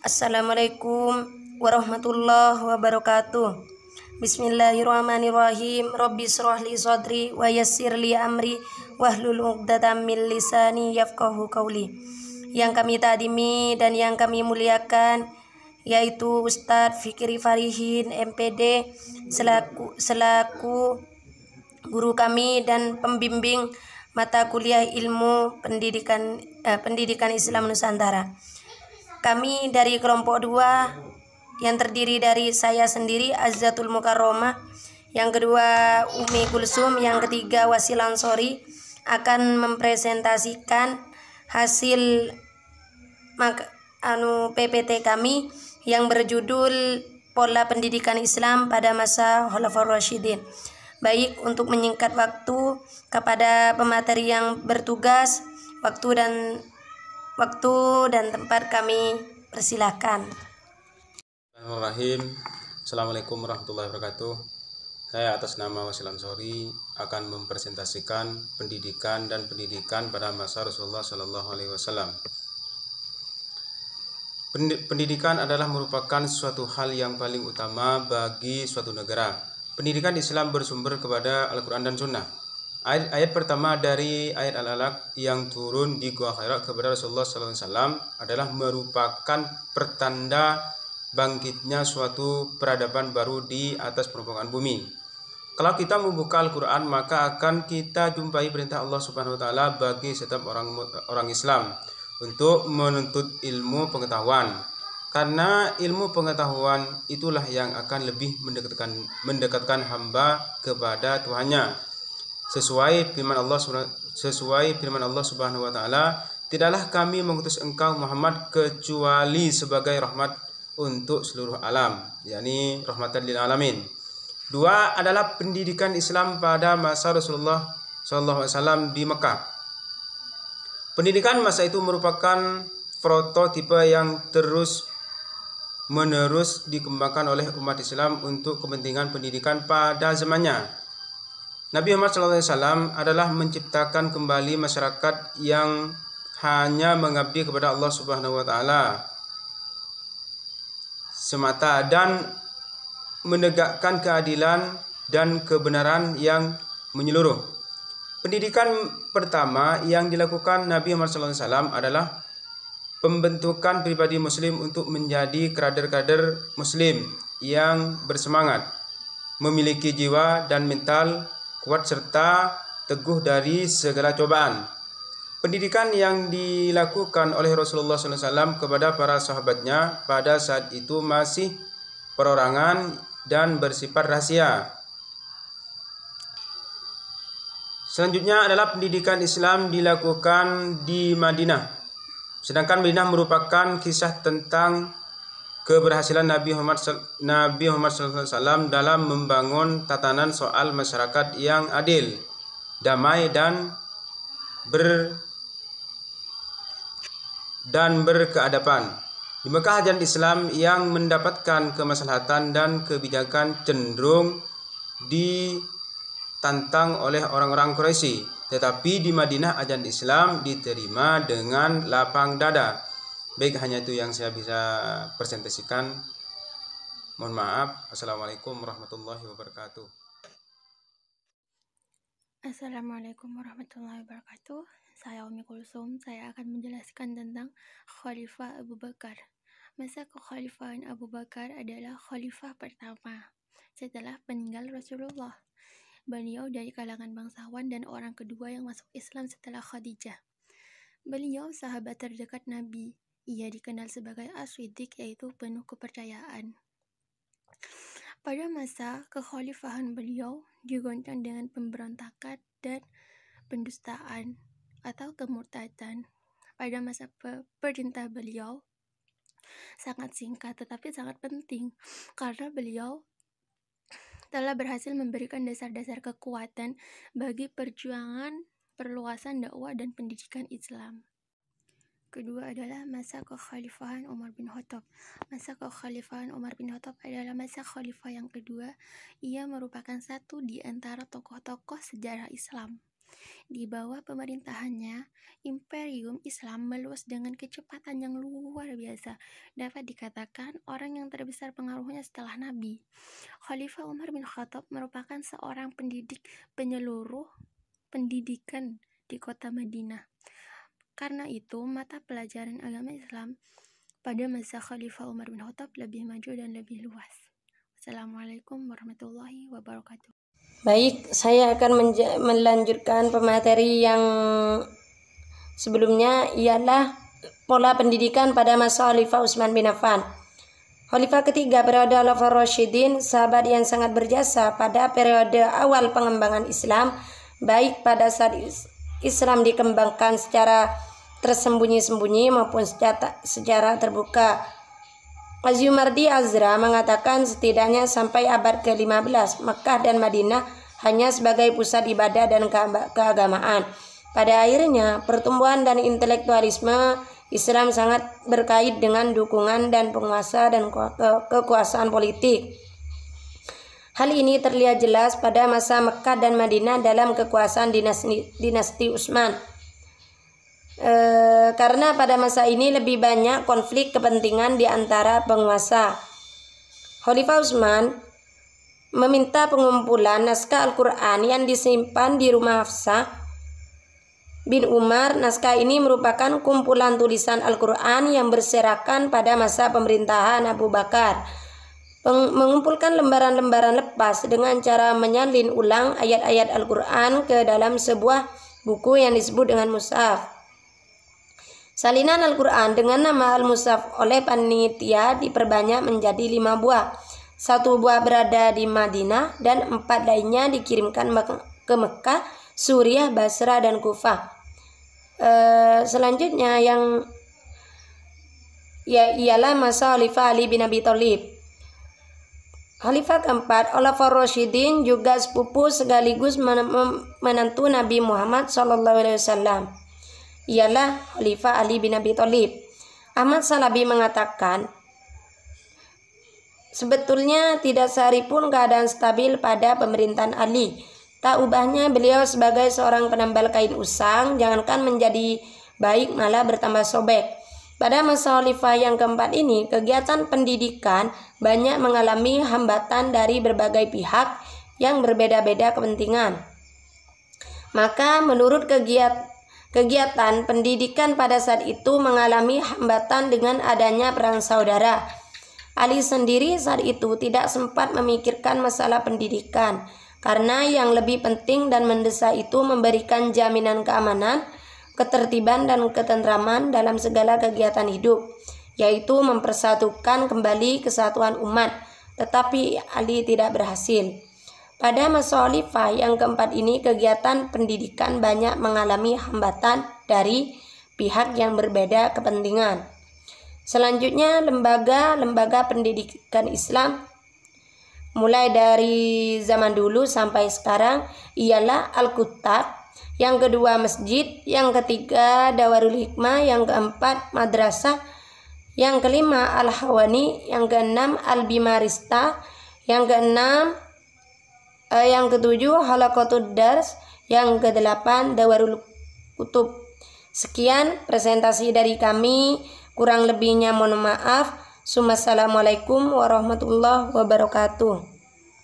Assalamualaikum warahmatullahi wabarakatuh. Bismillahirrahmanirrahim. Rabbi shrah li sadri wa yassir li amri wahlul 'uqdatam min lisani yafqahu qawli. Yang kami takdimi dan yang kami muliakan yaitu Ustadz Fikri Farihin MPD selaku guru kami dan pembimbing mata kuliah ilmu pendidikan Islam Nusantara. Kami dari kelompok 2 yang terdiri dari saya sendiri Azzatul Mukarromah, yang kedua Umi Kulsum, yang ketiga Wasil Ansori akan mempresentasikan hasil PPT kami yang berjudul Pola Pendidikan Islam pada Masa Khulafaur Rasyidin. Baik, untuk menyingkat waktu kepada pemateri yang bertugas, waktu dan tempat kami persilahkan. Bismillahirrahmanirrahim. Assalamualaikum warahmatullahi wabarakatuh. Saya atas nama Wasil Ansori akan mempresentasikan pendidikan pada masa Rasulullah Shallallahu Alaihi Wasallam. Pendidikan adalah merupakan suatu hal yang paling utama bagi suatu negara. Pendidikan Islam bersumber kepada Al-Quran dan Sunnah. Ayat pertama dari ayat Al-Alaq yang turun di Gua Hira kepada Rasulullah SAW adalah merupakan pertanda bangkitnya suatu peradaban baru di atas permukaan bumi. Kalau kita membuka Al-Quran, maka akan kita jumpai perintah Allah Subhanahu Wa Taala bagi setiap orang Islam untuk menuntut ilmu pengetahuan. Karena ilmu pengetahuan itulah yang akan lebih mendekatkan hamba kepada Tuhannya. Sesuai firman Allah Subhanahu wa taala, tidaklah kami mengutus engkau Muhammad kecuali sebagai rahmat untuk seluruh alam, yakni rahmatan lil alamin. 2 adalah pendidikan Islam pada masa Rasulullah SAW di Mekah. Pendidikan masa itu merupakan prototipe yang terus menerus dikembangkan oleh umat Islam untuk kepentingan pendidikan pada zamannya. Nabi Muhammad SAW adalah menciptakan kembali masyarakat yang hanya mengabdi kepada Allah Subhanahu wa taala semata dan menegakkan keadilan dan kebenaran yang menyeluruh. Pendidikan pertama yang dilakukan Nabi Muhammad SAW adalah pembentukan pribadi muslim untuk menjadi kader-kader muslim yang bersemangat, memiliki jiwa dan mental kuat serta teguh dari segala cobaan. Pendidikan yang dilakukan oleh Rasulullah SAW kepada para sahabatnya pada saat itu masih perorangan dan bersifat rahasia. Selanjutnya adalah pendidikan Islam dilakukan di Madinah. Sedangkan Madinah merupakan kisah tentang keberhasilan Nabi Muhammad SAW dalam membangun tatanan soal masyarakat yang adil, damai dan berkeadaban. Di Mekah, ajaran Islam yang mendapatkan kemaslahatan dan kebijakan cenderung ditantang oleh orang-orang Quraisy, tetapi di Madinah ajaran Islam diterima dengan lapang dada. Baik, hanya itu yang saya bisa presentasikan. Mohon maaf. Assalamualaikum warahmatullahi wabarakatuh. Assalamualaikum warahmatullahi wabarakatuh. Saya Umi Kulsum. Saya akan menjelaskan tentang Khalifah Abu Bakar. Masa kekhalifahan Abu Bakar adalah khalifah pertama setelah peninggal Rasulullah. Beliau dari kalangan bangsawan dan orang kedua yang masuk Islam setelah Khadijah. Beliau sahabat terdekat Nabi. Ia dikenal sebagai As-Siddiq, yaitu penuh kepercayaan. Pada masa kekhalifahan beliau digoncang dengan pemberontakan dan pendustaan atau kemurtadan. Pada masa perintah beliau sangat singkat tetapi sangat penting, karena beliau telah berhasil memberikan dasar-dasar kekuatan bagi perjuangan perluasan dakwah dan pendidikan Islam. Kedua adalah masa kekhalifahan Umar bin Khattab. Masa kekhalifahan Umar bin Khattab adalah masa khalifah yang kedua. Ia merupakan satu di antara tokoh-tokoh sejarah Islam. Di bawah pemerintahannya, Imperium Islam meluas dengan kecepatan yang luar biasa. Dapat dikatakan orang yang terbesar pengaruhnya setelah Nabi. Khalifah Umar bin Khattab merupakan seorang pendidik penyeluruh pendidikan di kota Madinah. Karena itu, mata pelajaran agama Islam pada masa Khalifah Umar bin Khattab lebih maju dan lebih luas. Assalamualaikum warahmatullahi wabarakatuh. Baik, saya akan melanjutkan pemateri yang sebelumnya, ialah pola pendidikan pada masa Khalifah Utsman bin Affan. Khalifah ketiga periode Khulafaur Rasyidin, sahabat yang sangat berjasa pada periode awal pengembangan Islam, baik pada saat Islam dikembangkan secara tersembunyi-sembunyi maupun secara terbuka. Azyumardi Azra mengatakan setidaknya sampai abad ke-15 Makkah dan Madinah hanya sebagai pusat ibadah dan keagamaan. Pada akhirnya, pertumbuhan dan intelektualisme Islam sangat berkait dengan dukungan dan penguasa dan kekuasaan politik. Hal ini terlihat jelas pada masa Makkah dan Madinah dalam kekuasaan dinasti Utsman. Karena pada masa ini lebih banyak konflik kepentingan di antara penguasa. Khalifah Utsman meminta pengumpulan naskah Al-Quran yang disimpan di rumah Hafsah bin Umar. Naskah ini merupakan kumpulan tulisan Al-Quran yang berserakan pada masa pemerintahan Abu Bakar. Mengumpulkan lembaran-lembaran lepas dengan cara menyalin ulang ayat-ayat Al-Quran ke dalam sebuah buku yang disebut dengan mushaf. Salinan Al-Quran dengan nama Al-Mushaf oleh panitia diperbanyak menjadi 5 buah. 1 buah berada di Madinah dan 4 lainnya dikirimkan ke Mekah, Suriah, Basra, dan Kufah. Selanjutnya ialah masa Khalifah Ali bin Abi Thalib. Khalifah keempat, Khulafaur Rasyidin, juga sepupu sekaligus menantu Nabi Muhammad SAW, ialah Khalifah Ali bin Abi Thalib. Ahmad Shalabi mengatakan, sebetulnya tidak sehari pun keadaan stabil pada pemerintahan Ali. Tak ubahnya beliau sebagai seorang penambal kain usang, jangankan menjadi baik malah bertambah sobek. Pada masa Khalifah yang keempat ini, kegiatan pendidikan banyak mengalami hambatan dari berbagai pihak yang berbeda-beda kepentingan. Maka menurut kegiatan pendidikan pada saat itu mengalami hambatan dengan adanya perang saudara. Ali sendiri saat itu tidak sempat memikirkan masalah pendidikan, karena yang lebih penting dan mendesak itu memberikan jaminan keamanan, ketertiban dan ketentraman dalam segala kegiatan hidup, yaitu mempersatukan kembali kesatuan umat. Tetapi Ali tidak berhasil. Pada masa Khalifah yang keempat ini, kegiatan pendidikan banyak mengalami hambatan dari pihak yang berbeda kepentingan. Selanjutnya, lembaga pendidikan Islam mulai dari zaman dulu sampai sekarang ialah Al-Kuttab, yang kedua masjid, yang ketiga Dawarul Hikmah, yang keempat madrasah, yang kelima Al-Hawani, yang keenam Al-Bimarista, yang ketujuh Halaqatud Dars, yang kedelapan Dawarul Kutub. Sekian presentasi dari kami, kurang lebihnya mohon maaf. Assalamualaikum warahmatullahi wabarakatuh.